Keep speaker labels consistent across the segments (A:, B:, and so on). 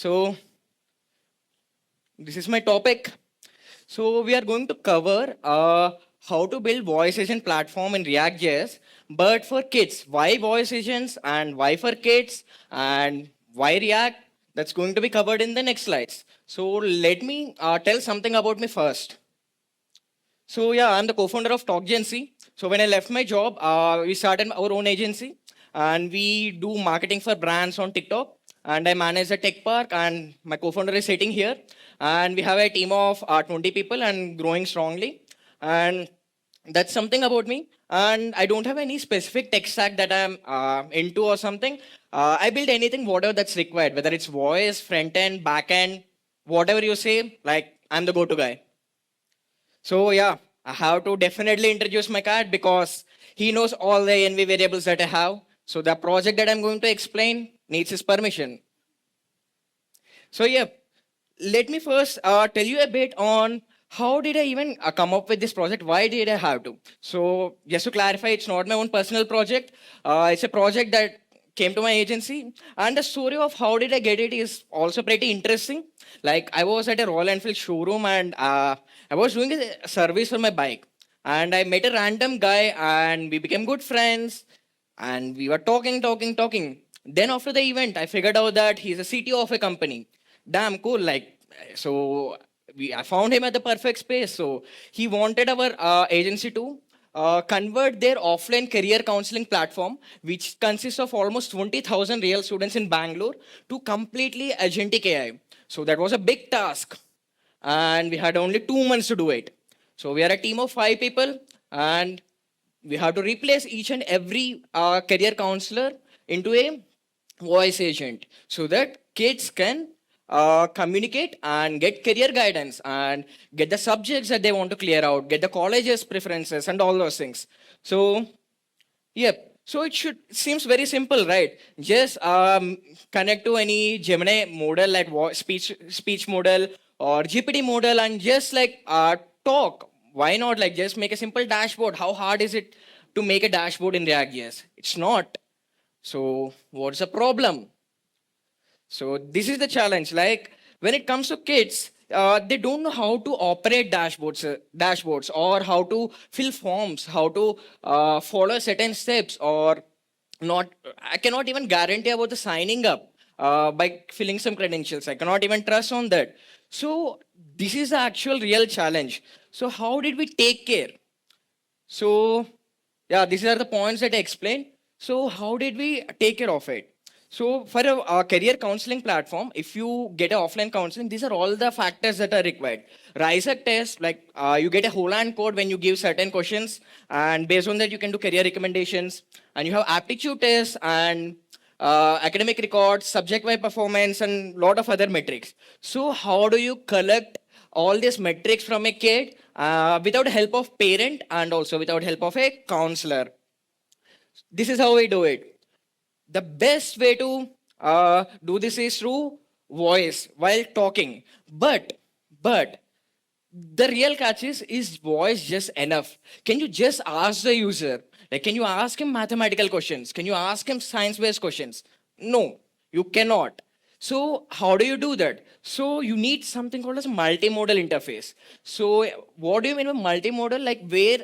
A: So this is my topic. So we are going to cover how to build voice agent platform in React.js, but for kids. Why voice agents and why for kids and why React? That's going to be covered in the next slides. So let me tell something about me first. So yeah, I'm the co-founder of TalkGency. So when I left my job, we started our own agency, and we do marketing for brands on TikTok. And I manage the tech park, and my co-founder is sitting here. And we have a team of 20 people and growing strongly. And that's something about me. And I don't have any specific tech stack that I'm into or something. I build anything, whatever that's required, whether it's voice, front end, back end, whatever you say. Like I'm the go-to guy. So yeah, I have to definitely introduce my cat because he knows all the NV variables that I have. So the project that I'm going to explain needs his permission. So yeah, let me first tell you a bit on how did I even come up with this project? Why did I have to? So just to clarify, it's not my own personal project. It's a project that came to my agency, and the story of how did I get it is also pretty interesting. Like I was at a Royal Enfield showroom, and I was doing a service for my bike, and I met a random guy, and we became good friends, and we were talking. Then after the event, I figured out that he's a CTO of a company. Damn cool. Like so, I found him at the perfect space. So he wanted our agency to convert their offline career counseling platform, which consists of almost 20,000 real students in Bangalore, to completely agentic AI. So that was a big task, and we had only 2 months to do it. So we are a team of 5 people, and we have to replace each and every career counselor into a voice agent so that kids can communicate and get career guidance and get the subjects that they want to clear out, get the college's preferences and all those things. So yep. So it seems very simple, right? Just connect to any Gemini model like speech model or GPT model and just like talk. Why not like just make a simple dashboard? How hard is it to make a dashboard in React.js? It's not. So what's the problem? So this is the challenge. Like when it comes to kids, they don't know how to operate dashboards, or how to fill forms, how to follow certain steps, or not. I cannot even guarantee about the signing up by filling some credentials. I cannot even trust on that. So this is the actual real challenge. So how did we take care? So, yeah, these are the points that I explained. So, how did we take care of it? So, for a career counseling platform, if you get an offline counseling, these are all the factors that are required. RISEC test, like you get a whole hand code when you give certain questions, and based on that, you can do career recommendations. And you have aptitude tests and academic records, subject-wise performance, and lot of other metrics. So, how do you collect all these metrics from a kid without help of parent and also without help of a counselor? This is how we do it. The best way to do this is through voice while talking. But the real catch is voice just enough? Can you just ask the user? Like, can you ask him mathematical questions? Can you ask him science-based questions? No, you cannot. So how do you do that? So you need something called as a multimodal interface. So what do you mean by multimodal? Like where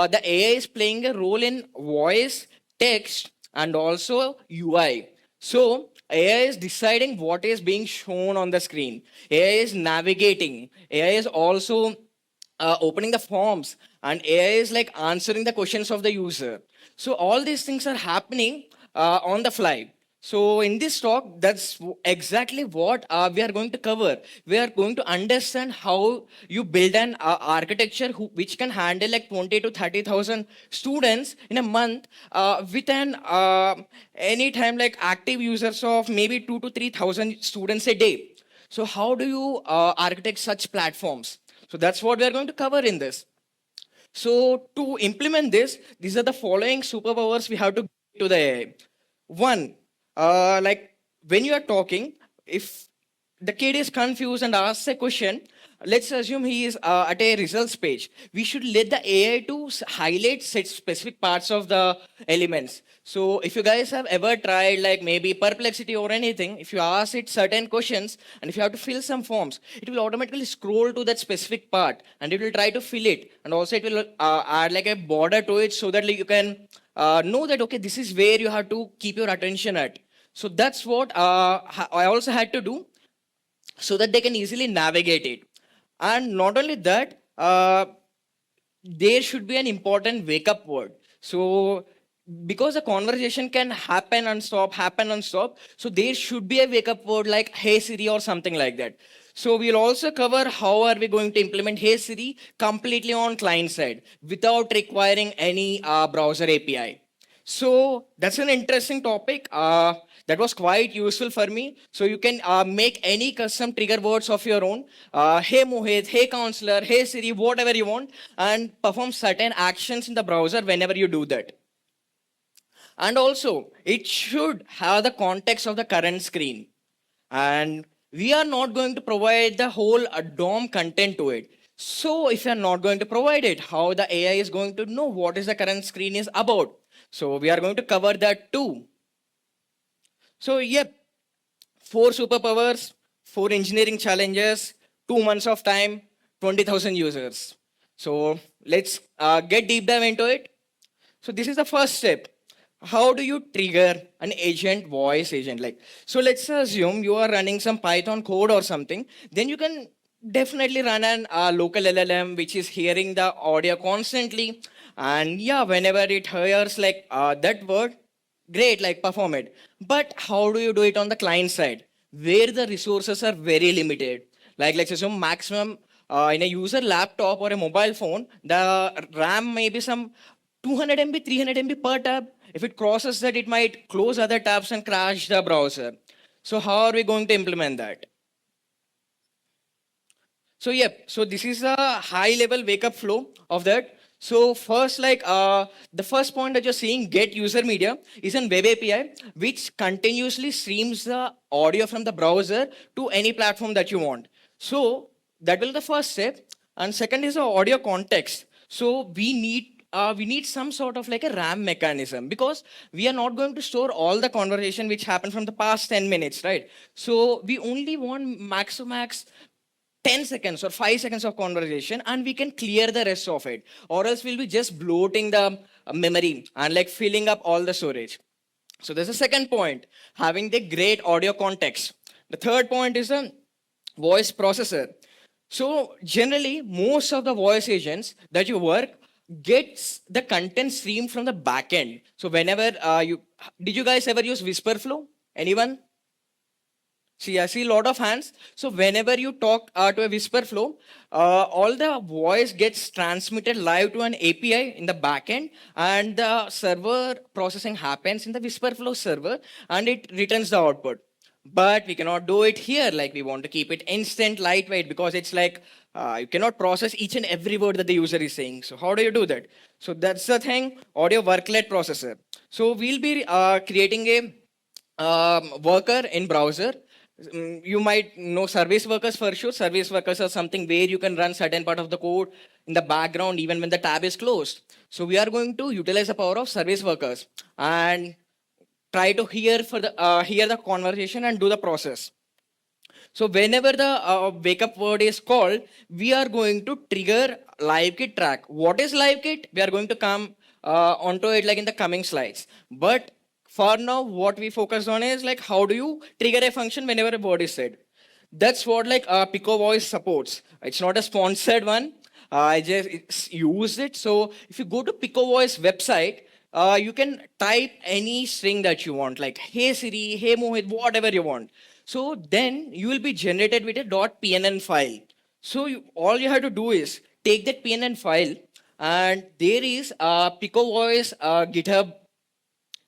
A: the AI is playing a role in voice, text, and also UI. So AI is deciding what is being shown on the screen. AI is navigating. AI is also opening the forms, and AI is like answering the questions of the user. So all these things are happening on the fly. So in this talk, that's exactly what we are going to cover. We are going to understand how you build an architecture which can handle like 20 to 30,000 students in a month with an anytime like active users of maybe 2 to 3,000 students a day. So how do you architect such platforms? So that's what we are going to cover in this. So to implement this, these are the following superpowers we have to give to the AI. One, like when you are talking, if the kid is confused and asks a question, let's assume he is at a results page. We should let the AI to highlight set specific parts of the elements. So if you guys have ever tried like maybe Perplexity or anything, if you ask it certain questions and if you have to fill some forms, it will automatically scroll to that specific part and it will try to fill it. And also it will add like a border to it so that like, you can know that, okay, this is where you have to keep your attention at. So that's what I also had to do so that they can easily navigate it. And not only that, there should be an important wake up word. So, because the conversation can happen and stop, so there should be a wake up word like Hey Siri or something like that. So, we'll also cover how are we going to implement Hey Siri completely on client side without requiring any browser API. So that's an interesting topic. That was quite useful for me. So you can make any custom trigger words of your own. Hey Mohit, hey counselor, hey Siri, whatever you want, and perform certain actions in the browser whenever you do that. And also, it should have the context of the current screen. And we are not going to provide the whole DOM content to it. So if you're not going to provide it, how the AI is going to know what is the current screen is about? So we are going to cover that too. So yep, 4 superpowers, 4 engineering challenges, 2 months of time, 20,000 users. So let's get deep dive into it. So this is the first step. How do you trigger an agent, voice agent? Like, so let's assume you are running some Python code or something. Then you can definitely run an local LLM which is hearing the audio constantly. And yeah, whenever it hears like that word, great, like perform it. But how do you do it on the client side, where the resources are very limited? Like let's assume maximum in a user laptop or a mobile phone, the RAM may be some 200 MB, 300 MB per tab. If it crosses that, it might close other tabs and crash the browser. So how are we going to implement that? So yep, so this is a high level wake up flow of that. So first, like the first point that you're seeing, get user media, is an web API which continuously streams the audio from the browser to any platform that you want. So that will be the first step. And second is the audio context. So we need some sort of like a RAM mechanism because we are not going to store all the conversation which happened from the past 10 minutes, right? So we only want max to max 10 seconds or 5 seconds of conversation and we can clear the rest of it, or else we'll be just bloating the memory and like filling up all the storage. So there's a second point, having the great audio context. The third point is a voice processor. So generally most of the voice agents that you work gets the content stream from the backend. So whenever you did you guys ever use Whisperflow? Anyone? See, I see a lot of hands. So whenever you talk to a Whisperflow, all the voice gets transmitted live to an API in the backend, and the server processing happens in the Whisperflow server, and it returns the output. But we cannot do it here. Like we want to keep it instant, lightweight, because it's like you cannot process each and every word that the user is saying. So how do you do that? So that's the thing. Audio worklet processor. So we'll be creating a worker in browser. You might know service workers for sure. Service workers are something where you can run certain part of the code in the background even when the tab is closed. So we are going to utilize the power of service workers and try to hear the conversation and do the process. So whenever the wake up word is called, we are going to trigger LiveKit track. What is LiveKit? We are going to come onto it like in the coming slides. But for now, what we focus on is like how do you trigger a function whenever a word is said. That's what like Pico Voice supports. It's not a sponsored one. I just used it. So if you go to Pico Voice website, you can type any string that you want, like Hey Siri, Hey Mohit, whatever you want. So then you will be generated with a .pnn file. So all you have to do is take that pnn file, and there is a Pico Voice GitHub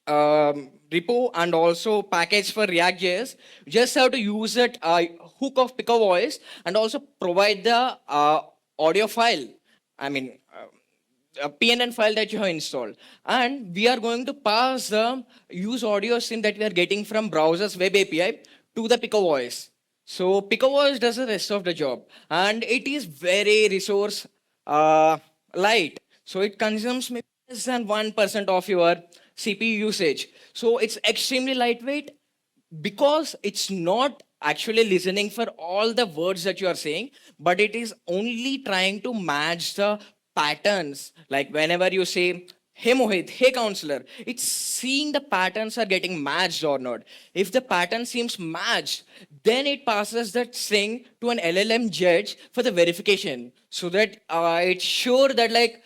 A: repo and also package for React.js. You just have to use that hook of Pico Voice and also provide the audio file. I mean, a PNN file that you have installed. And we are going to pass the use audio stream that we are getting from browser's web API to the Pico Voice. So PicoVoice does the rest of the job, and it is very resource uh, light. So it consumes maybe less than 1% of your CPU usage. So it's extremely lightweight because it's not actually listening for all the words that you are saying, but it is only trying to match the patterns. Like whenever you say, hey Mohit, hey counselor, it's seeing the patterns are getting matched or not. If the pattern seems matched, then it passes that string to an LLM judge for the verification, so that it's sure that like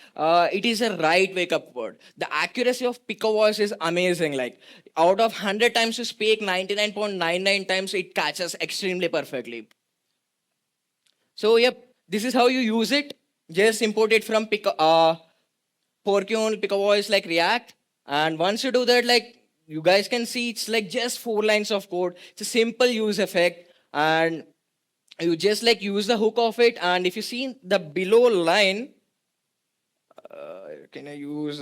A: it is a right wake up word. The accuracy of Pico voice is amazing. Like out of 100 times you speak, 99.99 times it catches extremely perfectly. So yep, this is how you use it. Just import it from Porcune, Voice, like React. And once you do that, like you guys can see, it's like just 4 lines of code. It's a simple use effect, and you just like use the hook of it. And if you see the below line, can I use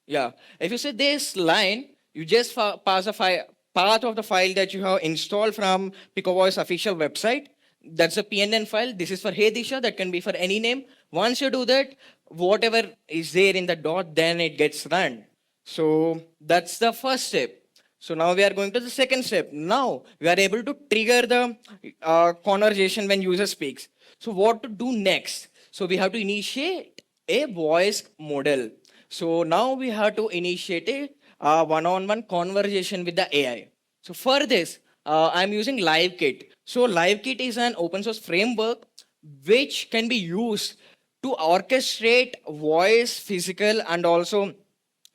A: yeah? If you see this line, you just pass a file path of the file that you have installed from Voice official website. That's a PNN file. This is for Hey Disha. That can be for any name. Once you do that, whatever is there in the dot, then it gets run. So that's the first step. So now we are going to the second step. Now we are able to trigger the conversation when user speaks. So what to do next? So we have to initiate a voice model. So now we have to initiate a one-on-one conversation with the AI. So for this, I'm using LiveKit. So LiveKit is an open source framework which can be used to orchestrate voice, physical, and also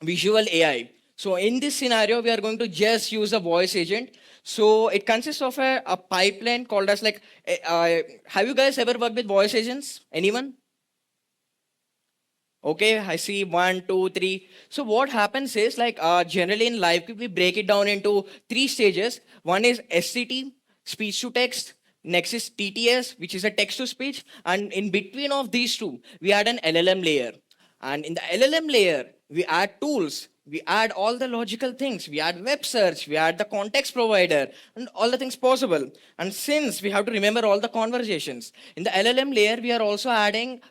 A: visual AI. So in this scenario, we are going to just use a voice agent. So it consists of a pipeline called as like, have you guys ever worked with voice agents? Anyone? Okay, I see one, two, three. So what happens is like generally in LiveKit, we break it down into 3 stages. One is STT, speech to text. Next is TTS, which is a text to speech. And in between of these two, we add an LLM layer. And in the LLM layer, we add tools. We add all the logical things. We add web search. We add the context provider and all the things possible. And since we have to remember all the conversations, in the LLM layer, we are also adding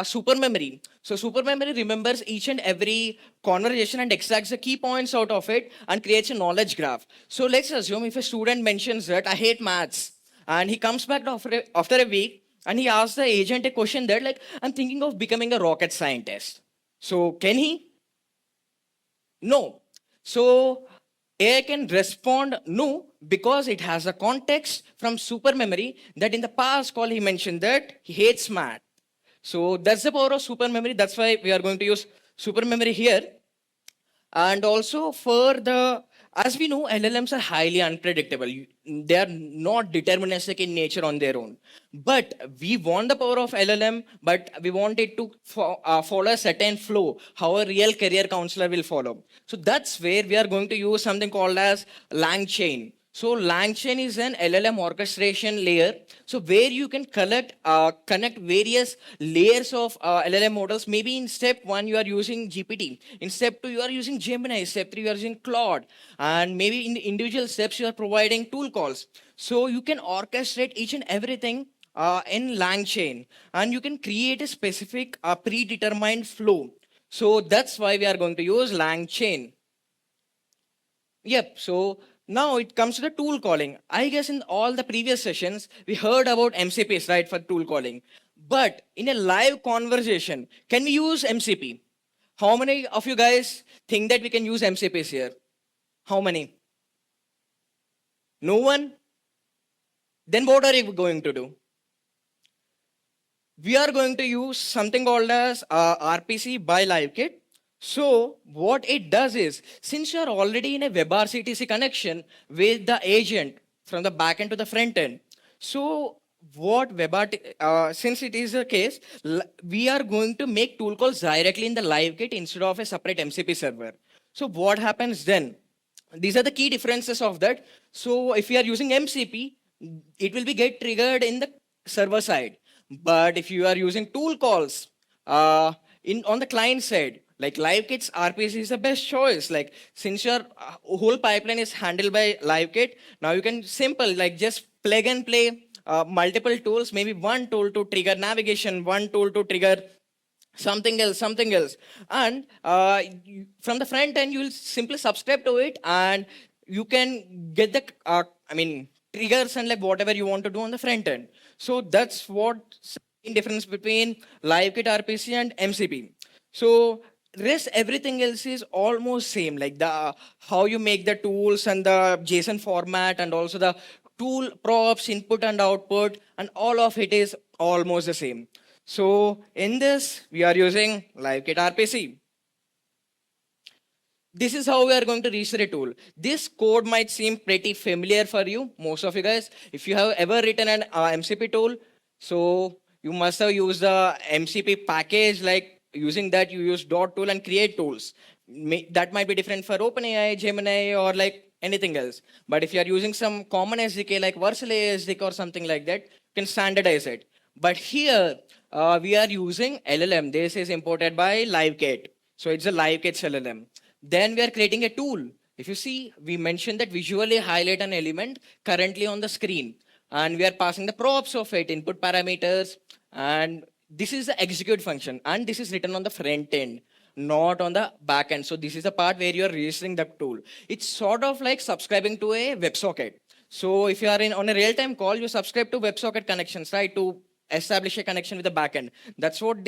A: super memory. So super memory remembers each and every conversation and extracts the key points out of it and creates a knowledge graph. So let's assume if a student mentions that I hate maths, and he comes back after a week and he asks the agent a question that like I'm thinking of becoming a rocket scientist. So can he? No. So AI can respond no because it has a context from super memory that in the past call he mentioned that he hates math. So that's the power of super memory. That's why we are going to use super memory here. And also for the, as we know, LLMs are highly unpredictable. They are not deterministic in nature on their own. But we want the power of LLM, but we want it to follow a certain flow, how a real career counselor will follow. So that's where we are going to use something called as LangChain. So LangChain is an LLM orchestration layer. So where you can connect various layers of LLM models. Maybe in step one you are using GPT. In step two you are using Gemini. Step three you are using Claude. And maybe in the individual steps you are providing tool calls. So you can orchestrate each and everything in LangChain, and you can create a specific predetermined flow. So that's why we are going to use LangChain. Yep. So now it comes to the tool calling. I guess in all the previous sessions, we heard about MCPs, right, for tool calling. But in a live conversation, can we use MCP? How many of you guys think that we can use MCPs here? How many? No one? Then what are you going to do? We are going to use something called as RPC by LiveKit. So what it does is, since you are already in a WebRTC connection with the agent from the backend to the front end, so what since it is the case, we are going to make tool calls directly in the LiveKit instead of a separate MCP server. So what happens then? These are the key differences of that. So if we are using MCP, it will be get triggered in the server side. But if you are using tool calls in on the client side, like LiveKit's RPC is the best choice. Like since your whole pipeline is handled by LiveKit, now you can simple like just plug and play multiple tools, maybe one tool to trigger navigation, one tool to trigger something else. And from the front end, you'll simply subscribe to it, and you can get the, triggers and like whatever you want to do on the front end. So that's what the difference between LiveKit RPC and MCP. So rest everything else is almost same, like the how you make the tools and the JSON format and also the tool props, input and output, and all of it is almost the same. So in this, we are using LiveKit RPC. This is how we are going to register a tool. This code might seem pretty familiar for you, most of you guys. If you have ever written an MCP tool, so you must have used the MCP package, like using that you use dot tool and create tools. That might be different for OpenAI, Gemini, or like anything else. But if you are using some common SDK like Vercel SDK or something like that, you can standardize it. But here, we are using LLM. This is imported by LiveKit. So it's a LiveKit LLM. Then we are creating a tool. If you see, we mentioned that visually highlight an element currently on the screen. And we are passing the props of it, input parameters. And this is the execute function. And this is written on the front end, not on the back end. So this is the part where you are registering the tool. It's sort of like subscribing to a WebSocket. So if you are on a real-time call, you subscribe to WebSocket connections, right? To establish a connection with the backend. That's what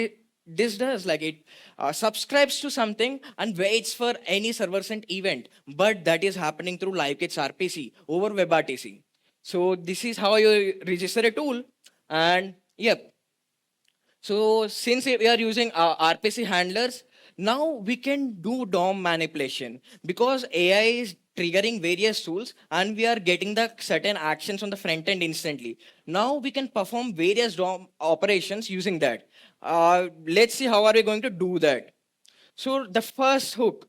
A: this does. Like it subscribes to something and waits for any server sent event. But that is happening through LiveKit's RPC over WebRTC. So this is how you register a tool. And yep. So since we are using RPC handlers, now we can do DOM manipulation because AI is triggering various tools and we are getting the certain actions on the front end instantly. Now we can perform various DOM operations using that. Let's see how are we going to do that. So the first hook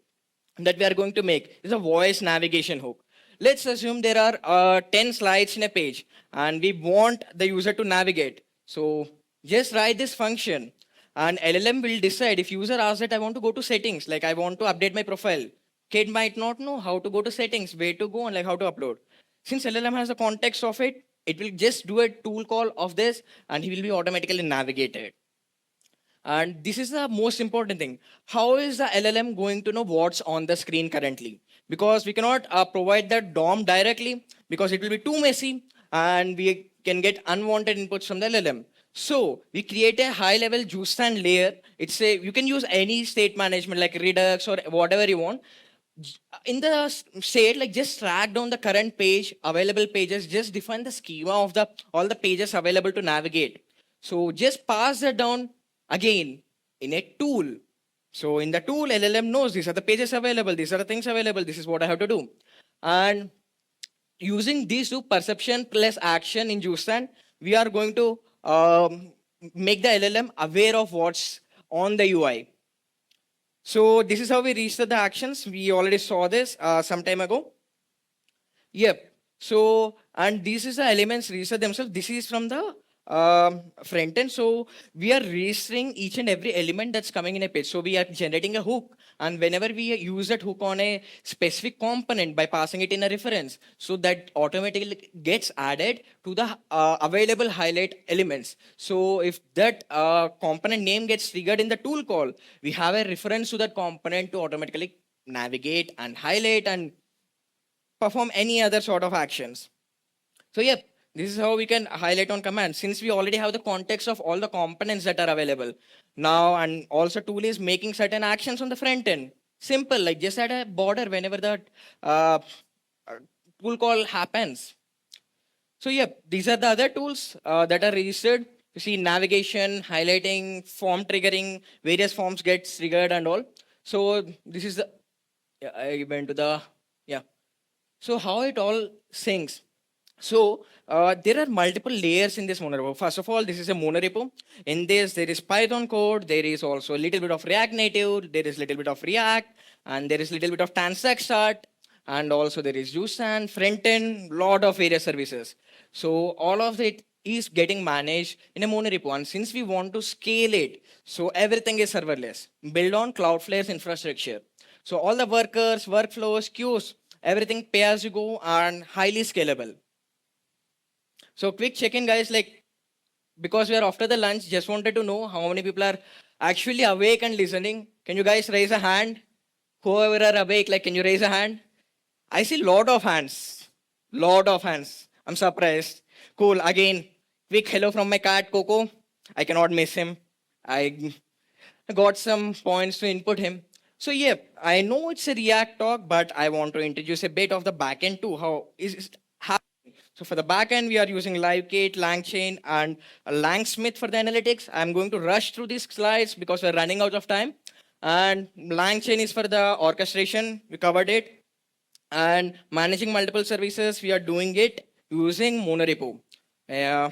A: that we are going to make is a voice navigation hook. Let's assume there are 10 slides in a page and we want the user to navigate. So just write this function and LLM will decide if user asks that I want to go to settings, like I want to update my profile. Kid might not know how to go to settings, where to go, and like how to upload. Since LLM has the context of it, it will just do a tool call of this and he will be automatically navigated. And this is the most important thing. How is the LLM going to know what's on the screen currently? Because we cannot provide that DOM directly because it will be too messy and we can get unwanted inputs from the LLM. So we create a high level JSON layer. It's a, you can use any state management like Redux or whatever you want. In the state, like just track down the current page, available pages, just define the schema of the all the pages available to navigate. So just pass that down again in a tool. So in the tool, LLM knows these are the pages available, these are the things available, this is what I have to do. And using these two, perception plus action in JSON, we are going to make the LLM aware of what's on the UI. So this is how we register the actions. We already saw this some time ago. Yep. So, and this is the elements register themselves. This is from the front end. So we are registering each and every element that's coming in a page. So we are generating a hook, and whenever we use that hook on a specific component by passing it in a reference, so that automatically gets added to the available highlight elements. So if that component name gets triggered in the tool call, we have a reference to that component to automatically navigate and highlight and perform any other sort of actions. So yep, this is how we can highlight on command since we already have the context of all the components that are available. Now, and also tool is making certain actions on the front end. Simple, like just add a border whenever the tool call happens. So yep, these are the other tools that are registered. You see navigation, highlighting, form triggering, various forms get triggered and all. So this is the, yeah, I went to the, yeah. So how it all syncs. So there are multiple layers in this monorepo. First of all, this is a monorepo. In this, there is Python code. There is also a little bit of React Native. There is a little bit of React. And there is a little bit of Tanstack Start. And also there is JSON, front end, lot of various services. So all of it is getting managed in a monorepo. And since we want to scale it, so everything is serverless, built on Cloudflare's infrastructure. So all the workers, workflows, queues, everything pay as you go and highly scalable. So quick check-in, guys. Like, because we are after the lunch, just wanted to know how many people are actually awake and listening. Can you guys raise a hand? Whoever are awake, like, can you raise a hand? I see lot of hands. Lot of hands. I'm surprised. Cool. Again, quick hello from my cat Coco. I cannot miss him. I got some points to input him. So yeah, I know it's a React talk, but I want to introduce a bit of the backend too. How is it happening? So for the backend, we are using LiveKit, LangChain, and LangSmith for the analytics. I'm going to rush through these slides because we're running out of time. And LangChain is for the orchestration. We covered it. And managing multiple services, we are doing it using monorepo. Uh,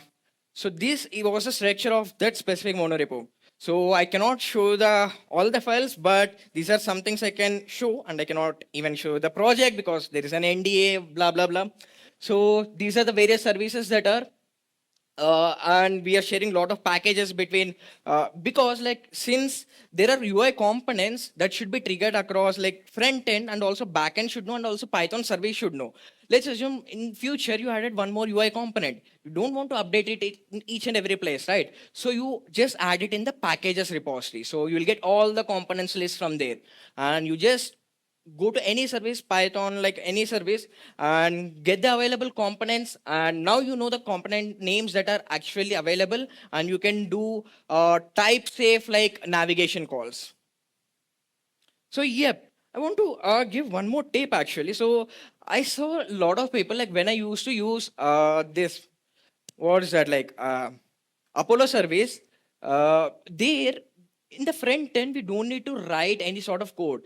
A: so this was a structure of that specific monorepo. So I cannot show the all the files, but these are some things I can show, and I cannot even show the project because there is an NDA, blah blah blah. So these are the various services that are and we are sharing a lot of packages between because like since there are UI components that should be triggered across like front end and also back end should know and also Python service should know. Let's assume in future you added one more UI component. You don't want to update it in each and every place, right? So you just add it in the packages repository. So you'll get all the components list from there, and you just go to any service Python, like any service, and get the available components, and now you know the component names that are actually available, and you can do type safe like navigation calls. So yep, I want to give one more tip actually. So I saw a lot of people like when I used to use this, what is that, like Apollo service, there in the front end we don't need to write any sort of code.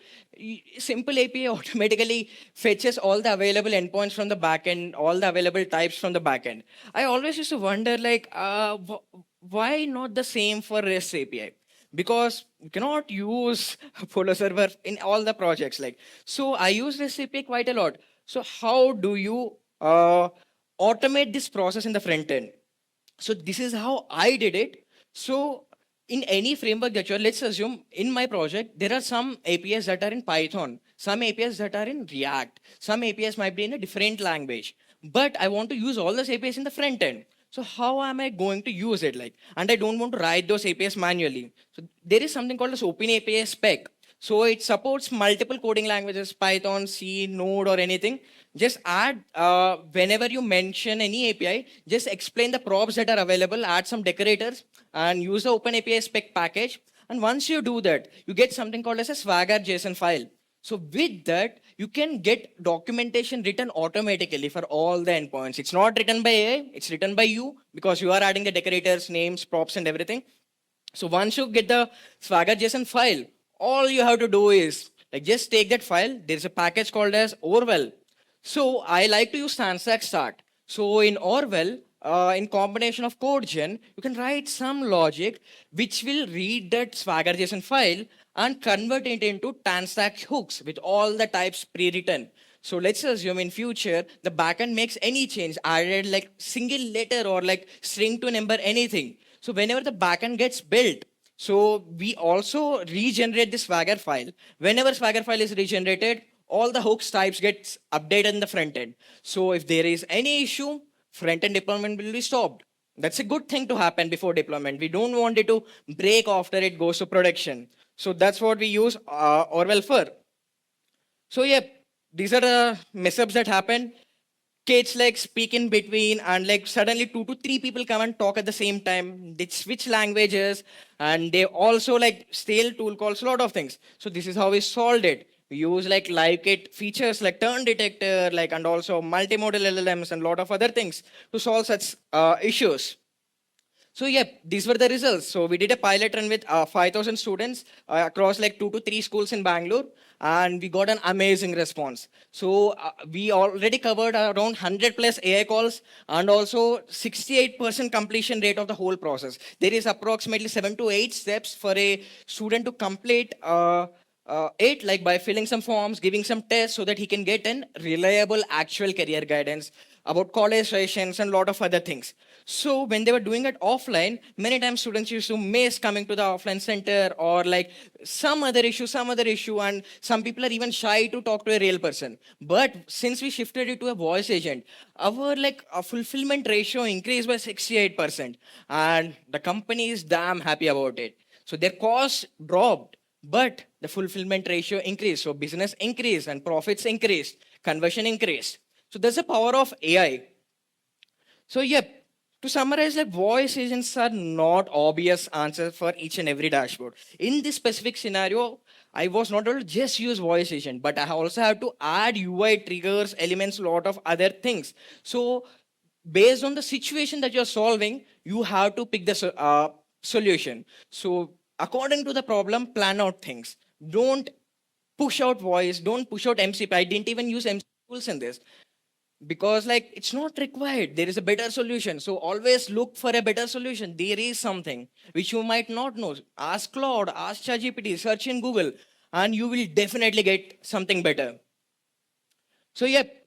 A: Simple API automatically fetches all the available endpoints from the backend, all the available types from the backend. I always used to wonder like why not the same for REST API? Because you cannot use Apollo server in all the projects. Like, so I use REST API quite a lot. So how do you automate this process in the front end? So this is how I did it. So in any framework that you're, let's assume in my project, there are some APIs that are in Python, some APIs that are in React, some APIs might be in a different language, but I want to use all those APIs in the front end. So how am I going to use it? Like, and I don't want to write those APIs manually. So there is something called as Open API spec. So it supports multiple coding languages, Python, C, Node, or anything. Just add, whenever you mention any API, just explain the props that are available, add some decorators, and use the Open API spec package. And once you do that, you get something called as a Swagger JSON file. So with that, you can get documentation written automatically for all the endpoints. It's not written by AI, it's written by you because you are adding the decorators, names, props, and everything. So once you get the Swagger JSON file, all you have to do is like just take that file. There's a package called as Orwell. So I like to use Transact Start. So in Orwell, in combination of CodeGen, you can write some logic which will read that Swagger JSON file and convert it into Transact hooks with all the types pre-written. So let's assume in future the backend makes any change, added like single letter or like string to number, anything. So whenever the backend gets built, so we also regenerate the Swagger file. Whenever Swagger file is regenerated, all the hooks types gets updated in the front end. So if there is any issue, front end deployment will be stopped. That's a good thing to happen before deployment. We don't want it to break after it goes to production. So that's what we use Orwell for. So yeah, these are the mess ups that happen. Kids like speak in between, and like suddenly 2 to 3 people come and talk at the same time. They switch languages, and they also like stale tool calls, a lot of things. So this is how we solved it. We use like LiveKit features like turn detector, like, and also multimodal LLMs and a lot of other things to solve such issues. So yeah, these were the results. So we did a pilot run with 5,000 students across like 2 to 3 schools in Bangalore, and we got an amazing response. So we already covered around 100 plus AI calls, and also 68% completion rate of the whole process. There is approximately 7 to 8 steps for a student to complete it, like by filling some forms, giving some tests so that he can get an reliable actual career guidance about college sessions and a lot of other things. So when they were doing it offline, many times students used to miss coming to the offline center, or like some other issue, and some people are even shy to talk to a real person. But since we shifted it to a voice agent, our like a fulfillment ratio increased by 68%, and the company is damn happy about it. So their cost dropped, but the fulfillment ratio increased. So business increased and profits increased, conversion increased. So there's the power of AI. So, yep, to summarize, like voice agents are not obvious answers for each and every dashboard. In this specific scenario, I was not able to just use voice agent, but I also have to add UI triggers, elements, lot of other things. So, based on the situation that you're solving, you have to pick the solution. So, according to the problem, plan out things. Don't push out voice, don't push out MCP. I didn't even use MCP tools in this because like it's not required. There is a better solution, so always look for a better solution. There is something which you might not know. Ask Claude, ask ChatGPT, search in Google, and you will definitely get something better. So yep,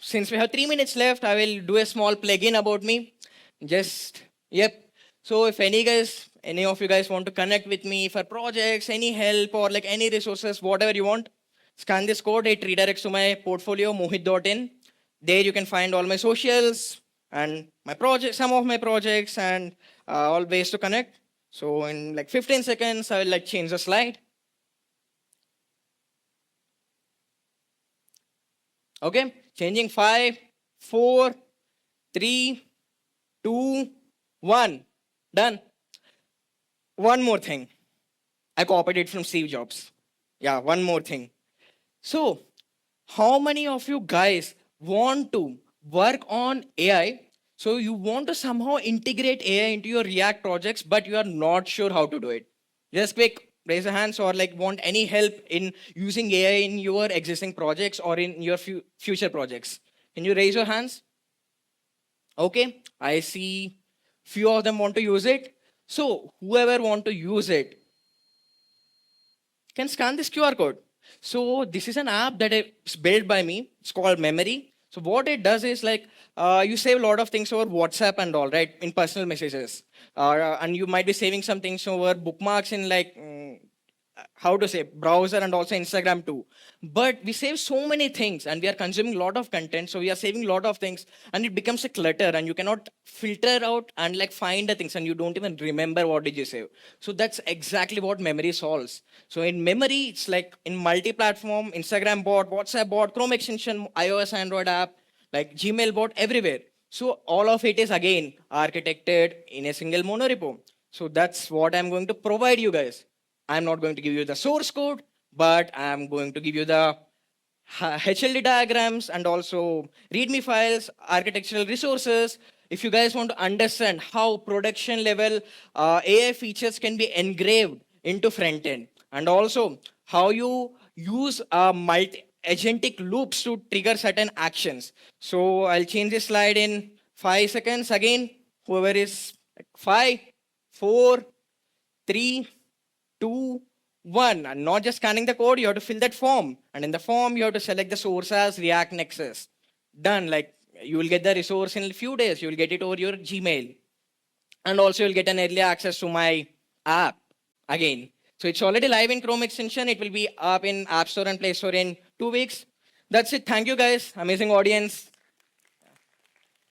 A: since we have 3 minutes left, I will do a small plug-in about me. Just yep. So if any of you guys want to connect with me for projects, any help or like any resources, whatever you want, scan this code. It redirects to my portfolio mohit.in. There you can find all my socials and my project, some of my projects, and all ways to connect. So in like 15 seconds, I will like change the slide. Okay, changing 5, 4, 3, 2, 1. Done. One more thing. I copied it from Steve Jobs. Yeah, one more thing. So, how many of you guys want to work on AI? So, you want to somehow integrate AI into your React projects, but you are not sure how to do it. Just quick, raise your hands, or like want any help in using AI in your existing projects or in your future projects. Can you raise your hands? Okay, I see few of them want to use it. So, whoever want to use it, can scan this QR code. So this is an app that is built by me. It's called Memory. So what it does is like you save a lot of things over WhatsApp and all, right, in personal messages, and you might be saving some things over bookmarks in like how to say browser and also Instagram too. But we save so many things and we are consuming a lot of content, so we are saving a lot of things and it becomes a clutter and you cannot filter out and like find the things and you don't even remember what did you save. So that's exactly what Memory solves. So in Memory, it's like in multi-platform, Instagram bot, WhatsApp bot, Chrome extension, iOS, Android app, like Gmail bot, everywhere. So all of it is again architected in a single monorepo. So that's what I'm going to provide you guys. I'm not going to give you the source code, but I'm going to give you the HLD diagrams and also README files, architectural resources. If you guys want to understand how production level AI features can be engraved into front end, and also how you use multi agentic loops to trigger certain actions. So I'll change this slide in 5 seconds. Again, whoever is like 5, 4, 3, 2, 1. And not just scanning the code, you have to fill that form. And in the form, you have to select the source as React Nexus. Done. Like you will get the resource in a few days. You will get it over your Gmail. And also you'll get an early access to my app again. So it's already live in Chrome extension. It will be up in App Store and Play Store in 2 weeks. That's it. Thank you guys. Amazing audience.